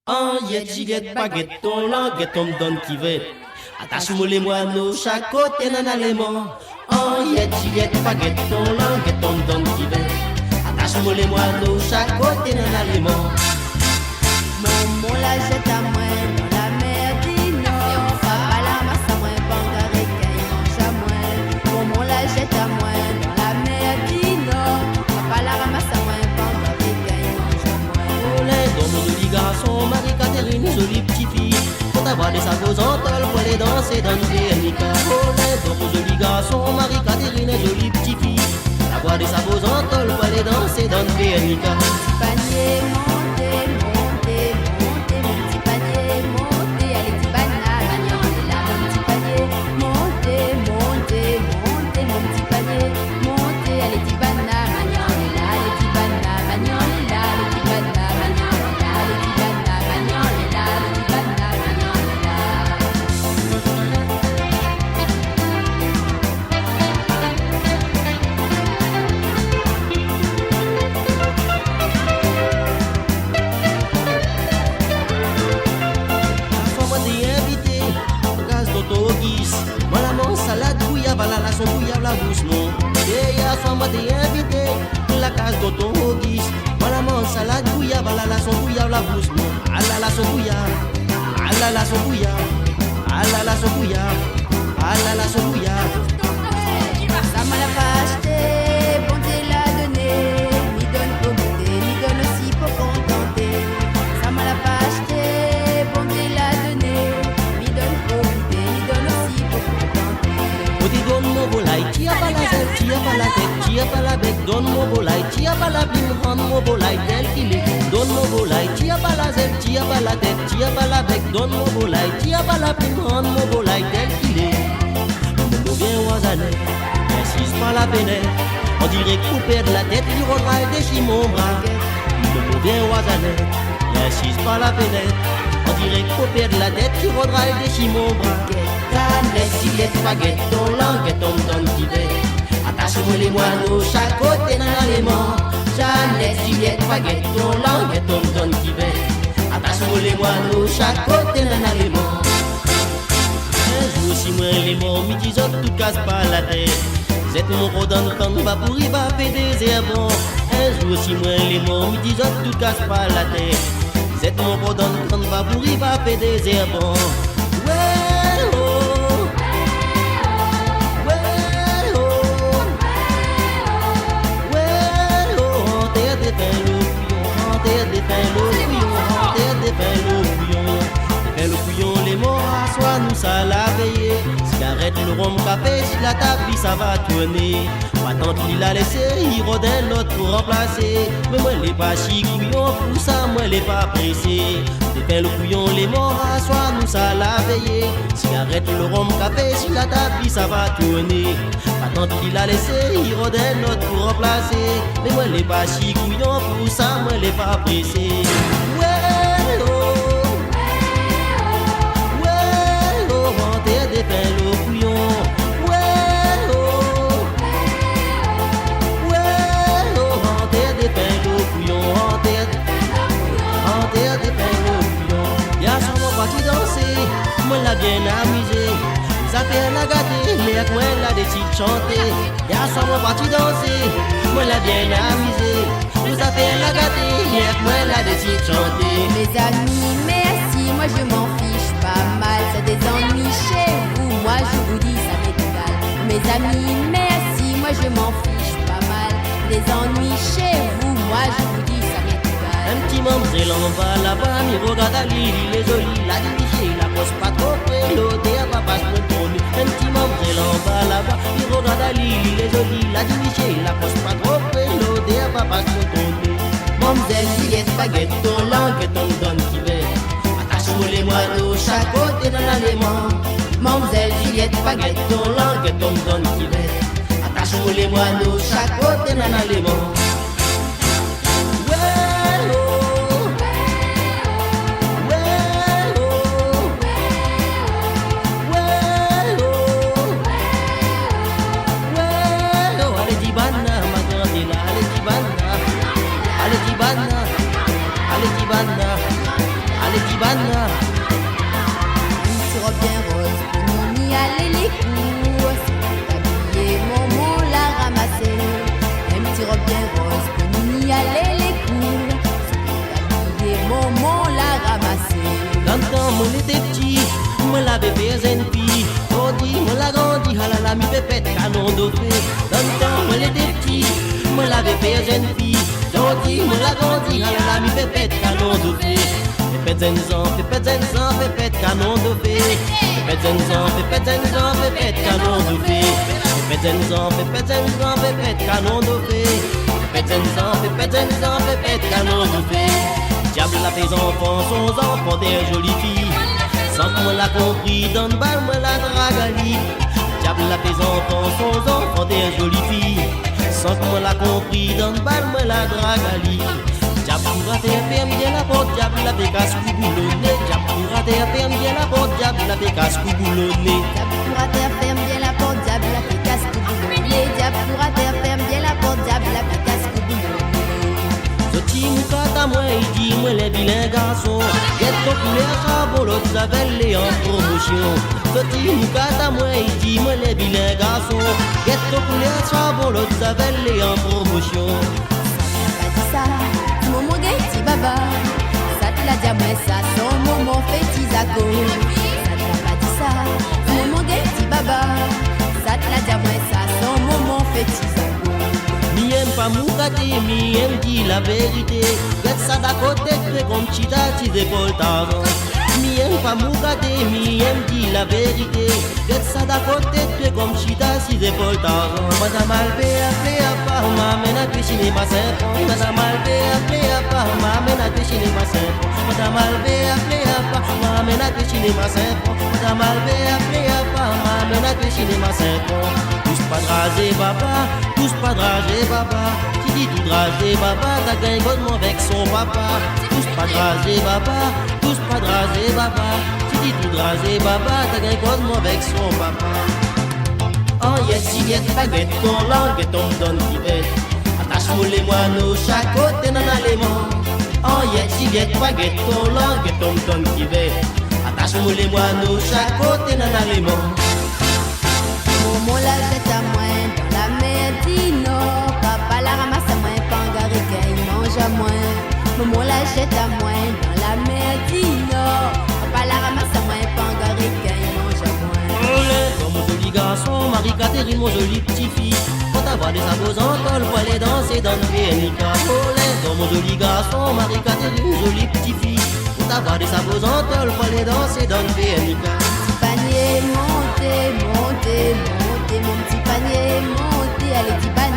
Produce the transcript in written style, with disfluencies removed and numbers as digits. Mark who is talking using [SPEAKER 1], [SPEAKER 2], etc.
[SPEAKER 1] Henriette, Juliette, baguette, ton langue, ton donne qui veut. Attache-moi les moineaux, chaque côté n'en a les mots. Henriette, Juliette, baguette, ton langue, ton donne qui veut. Attache-moi les moineaux, chaque côté n'en a les mots.
[SPEAKER 2] Mon la jette à moi dans la mer du Nord. Papa la masse à moi, bangaré qu'elle mange à moi. Mon la jette à moi dans la mer du Nord. Papa la ramasse à moi, bangaré qu'elle mange à moi.
[SPEAKER 1] Oh les dons, joli garçon, Marie-Catherine, jolie petite fille. Faut avoir des sacs en tôle pour aller danser dans le Véronica. Oh les dons, joli garçon, Marie-Catherine, jolie petite fille. Avoir des sacs en tôle pour aller danser dans le Véronica.
[SPEAKER 2] Panier monté, monté, monté, mon petit panier monté, allez petit banane, magnon est là, mon petit panier monté, monté, monté, mon petit panier monté, allez petit banane, magnon est là, les petits bananes, magnon est là, les petits bananes, magnon est là, les petits bananes, magnon est là, les petits bananes, magnon est là.
[SPEAKER 1] Moi la mon salade bouillave, la son bouillave la bouche non. Et à soir moi t'es invité, la case d'auto guise. Moi la mon salade bouillave, la son bouillave la bouche non. Allah la son bouillave, Allah la son bouillave, Allah la son bouillave, Allah la son bouillave.
[SPEAKER 2] Ça m'a la pas acheté, bon Dieu l'a donné, m'y donne pour goûter, m'y donne aussi pour contenter. Ça m'a la pas acheté, bon Dieu l'a donné, m'y donne pour goûter, m'y donne aussi pour contenter.
[SPEAKER 1] On dit donne mon volaille, t'y a pas la tête, t'y a pas la tête, t'y a pas la bec, donne mon volaille, t'y a pas la plume, rends mon volaille tel qu'il est. Donne mon volaille, t'y a pas la zèle, t'y a pas la tête, t'y a pas la bec, donne mon volaille, t'y a pas la plume, rends mon volaille tel qu'il est. Mon bien oisanet, insiste pas la peine, on dirait couper de la tête, il rendra et déchire mon bras. Mon bien oisanet, insiste pas la peine, on dirait couper de la tête, il rendra et déchire mon bras. Canette, Juliette, baguette, ton langue, ton donne qui veut. Attache-moi les moineaux, chaque côté dans l'élément. Jeannette, Juliette, baguette, ton langue, ton donne qui veut. Attache-moi les moineaux, chaque côté dans l'élément. Un jour, si moi les mots, me disent tout casse pas la tête. C'est mon rodon quand va pour y va faire des herbons. Un jour, si moi les mots, me disent tout casse pas la tête. C'est mon rodon quand va pour y va faire des herbons. Ouais, oh. Ouais, oh. Ouais, oh. Terre des pains, le couillon. Terre des pains, le couillon. Terre des pains, le couillon. Terre le couillon, les morts à soi, nous ça la veillé. Cigarette, le rhum, café, si la table, ça va tourner. Ma tante, il a laissé, il rodin l'autre pour remplacer. Mais moi, les pas couillon, pour ça, moi, les pas pressé. Des le couillon, les morts à soi, nous ça la veillé. Cigarette, le rhum, café, si la table, ça va tourner. Ma tante, il a laissé, il rodin l'autre pour remplacer. Mais moi, les pas couillon, pour ça, moi, les pas pressé. Ouais, oh. Ouais, oh, terre des pains, le couillon. Ouais, oh. Ouais, oh, terre des pains, le couillon. Terre des pains, le couillon. Y'a son mon parti danser, moi l'a bien amusé. Ça fait la gâter, mais avec moi l'a décidé de chanter. Y'a son mon parti danser, moi l'a bien amusé. Vous avez la gâter, mais avec moi l'a décidé de chanter.
[SPEAKER 2] Mes amis, merci, moi je m'en fiche pas mal. C'est des ennuis chez vous, moi je vous dis ça m'est égal. Mes amis, merci, moi je m'en fiche pas mal. Des ennuis chez vous, moi je vous dis ça m'est égal.
[SPEAKER 1] Un petit mamzelle en bas là-bas, mi regarde à l'île, il est joli, la dirigée, la pose pas trop près, l'autre à papa se tourne. Un petit mamzelle en bas là-bas, mi regarde à l'île, il est joli, la dirigée, la pose pas trop près, l'autre à papa se tourne. Mamzelle, Juliette, baguette, ton langue, ton donne qui veut. Attache-moi les moineaux, chaque côté dans l'élément. Mamzelle, Juliette, baguette, ton langue, ton donne qui veut. Attache-moi les moineaux, chaque côté dans l'élément. allez Tibana.
[SPEAKER 2] Une petite robe bien rose pour Mimi aller les courses. Habillé, Momo l'a ramassé. Une petite robe bien rose pour Mimi aller les courses. Habillé, Momo l'a ramassé.
[SPEAKER 1] Dans le temps, moi j'étais petit, moi l'avais fait une fille. Aujourd'hui, moi l'a grandi, halala, mi pépette, canon d'offé. Dans le temps, moi j'étais petit, moi l'avais fait une fille. Aujourd'hui, moi l'a grandi, halala, mi pépette, canon d'offé. Pépette zenzan, pépette canon d'offé. Pépette zenzan, pépette canon d'offé. Pépette zenzan, pépette canon d'offé. Pépette zenzan, pépette canon d'offé. Diable la tes enfants, son enfant des jolies filles. Sans que moi l'a compris, dans le bal, moi la dragali. Diable la tes enfants, son enfant des jolies filles. Sans que moi l'a compris, dans le bal, moi la dragali. Diable pour rater, ferme bien la porte, diable la pécasse couboulonnée. Diable pour rater, ferme bien la porte, diable la pécasse couboulonnée.
[SPEAKER 2] Diable pour rater, ferme bien la porte, diable la pécasse couboulonnée. Diable pour rater, ferme bien la porte, diable la pécasse couboulonnée.
[SPEAKER 1] Petit moukata, moi, il dit, moi, les vilains garçons. Get ton poulet à charbon, l'autre s'appelle les en promotion. Petit moukata, moi, il dit, moi, les vilains garçons. Get ton poulet à charbon, l'autre s'appelle les en promotion.
[SPEAKER 2] Ça, Momo Gaiti Baba, ça te l'a dit à moi, ça, son Momo fait Tizako. Ça te l'a pas dit ça, Momo Gaiti Baba, ça te l'a dit à moi, ça, son Momo fait Tizako.
[SPEAKER 1] Mi aime pas moukati, mi aime dire la vérité. Get ça d'à côté, très comme chita, tes épaules t'avant. Mi aime pas moukati, mi aime dire la vérité. Get ça d'à côté, très comme chita, tes épaules t'avant. Madame Albé, appelé à part, m'amène à cuisiner ma saint-pont. Madame Albé, appelé à part, m'amène à cuisiner ma saint-pont. Madame Albé, appelé à part, m'amène à cuisiner ma saint-pont. Madame Albé, appelé à part, m'amène à cuisiner ma saint-pont. Pousse pas de raser, papa, pousse pas de rager, papa. Tu dis tout raser, papa, t'as gagné bonnement avec son papa. Pousse pas de raser, papa, pousse pas de raser, papa. Tu dis tout raser, papa, t'as gagné bonnement avec son papa. Oh yes, yet, baguette, ton langue et ton don qui bête. Attache-moi les moineaux, chaque côté dans l'alément. Oh yes, yet, baguette, ton langue et ton don qui bête. Attache-moi les moineaux, chaque côté dans l'alément.
[SPEAKER 2] Momo la jette à moi dans la mer d'Ino. Papa la ramasse à moi, Pangari qu'il mange à moi. Momo la jette à moi dans la mer d'Ino. Papa la ramasse à moi, Pangari qu'il mange à moi.
[SPEAKER 1] Olé, dans mon joli garçon, Marie-Catherine, mon joli petit-fille. Faut avoir des imposants, le aller danser dans le Vénica. Olé, dans mon joli garçon, Marie-Catherine, mon joli petit-fille. Faut avoir des imposants, le aller danser dans le Vénica.
[SPEAKER 2] Panier, montez, montez, montez, mon petit panier, montez, allez, petit panier.